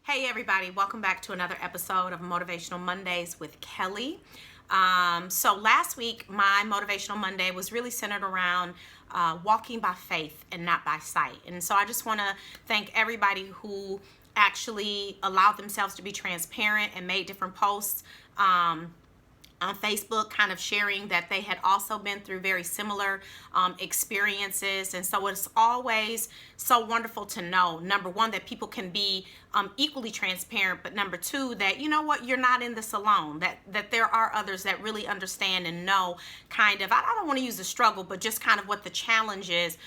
Hey everybody, welcome back to another episode of Motivational Mondays with Kelly. So last week, my Motivational Monday was really centered around walking by faith and not by sight. And so I just want to thank everybody who actually allowed themselves to be transparent and made different posts on Facebook, kind of sharing that they had also been through very similar experiences. And so it's always so wonderful to know, number one, that people can be equally transparent, but number two, that you know what, you're not in this alone, that there are others that really understand and know kind of, I don't want to use the struggle, but just kind of what the challenges,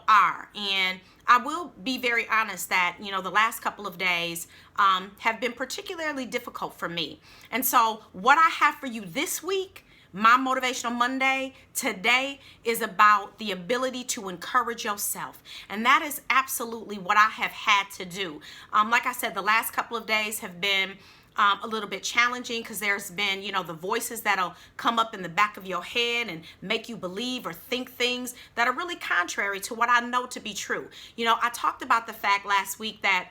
are. And I will be very honest that, the last couple of days have been particularly difficult for me. And so what I have for you this week, my Motivational Monday today, is about the ability to encourage yourself. And that is absolutely what I have had to do. Like I said, the last couple of days have been a little bit challenging because there's been, the voices that'll come up in the back of your head and make you believe or think things that are really contrary to what I know to be true. I talked about the fact last week that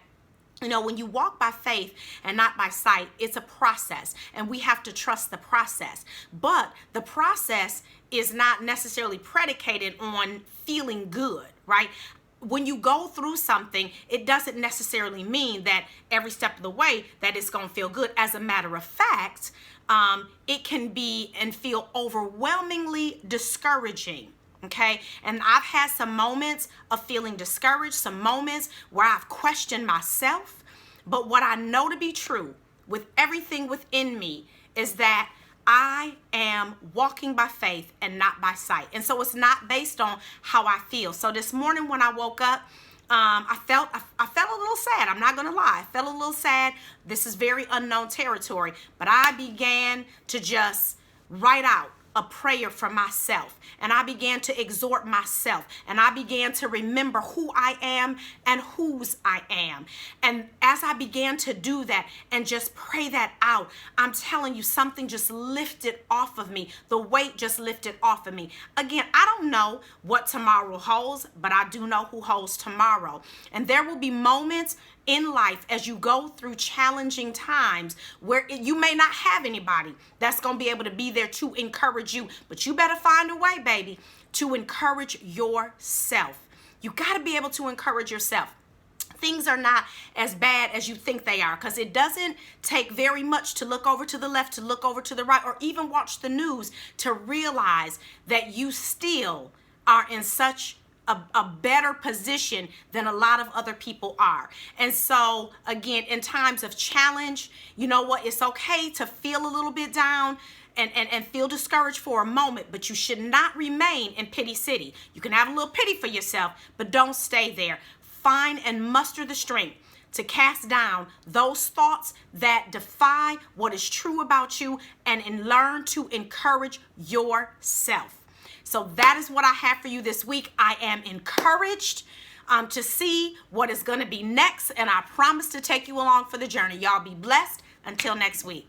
when you walk by faith and not by sight, it's a process, and we have to trust the process. But the process is not necessarily predicated on feeling good, right? When you go through something, it doesn't necessarily mean that every step of the way that it's going to feel good. As a matter of fact, it can be and feel overwhelmingly discouraging. Okay. And I've had some moments of feeling discouraged, some moments where I've questioned myself. But what I know to be true with everything within me is that I am walking by faith and not by sight. And so it's not based on how I feel. So this morning when I woke up, I felt a little sad. I'm not going to lie. I felt a little sad. This is very unknown territory. But I began to just write out a prayer for myself, and I began to exhort myself, and I began to remember who I am and whose I am. And as I began to do that and just pray that out, I'm telling you, something just lifted off of me. The weight just lifted off of me. Again, I don't know what tomorrow holds, but I do know who holds tomorrow. And there will be moments in life as you go through challenging times where you may not have anybody that's going to be able to be there to encourage you, but you better find a way, baby, to encourage yourself. You got to be able to encourage yourself. Things are not as bad as you think they are, because it doesn't take very much to look over to the left, to look over to the right, or even watch the news to realize that you still are in such a better position than a lot of other people are. And so again, in times of challenge, you know what? It's okay to feel a little bit down and feel discouraged for a moment, but you should not remain in pity city. You can have a little pity for yourself, but don't stay there. Find and muster the strength to cast down those thoughts that defy what is true about you and learn to encourage yourself. So that is what I have for you this week. I am encouraged to see what is going to be next, and I promise to take you along for the journey. Y'all be blessed. Until next week.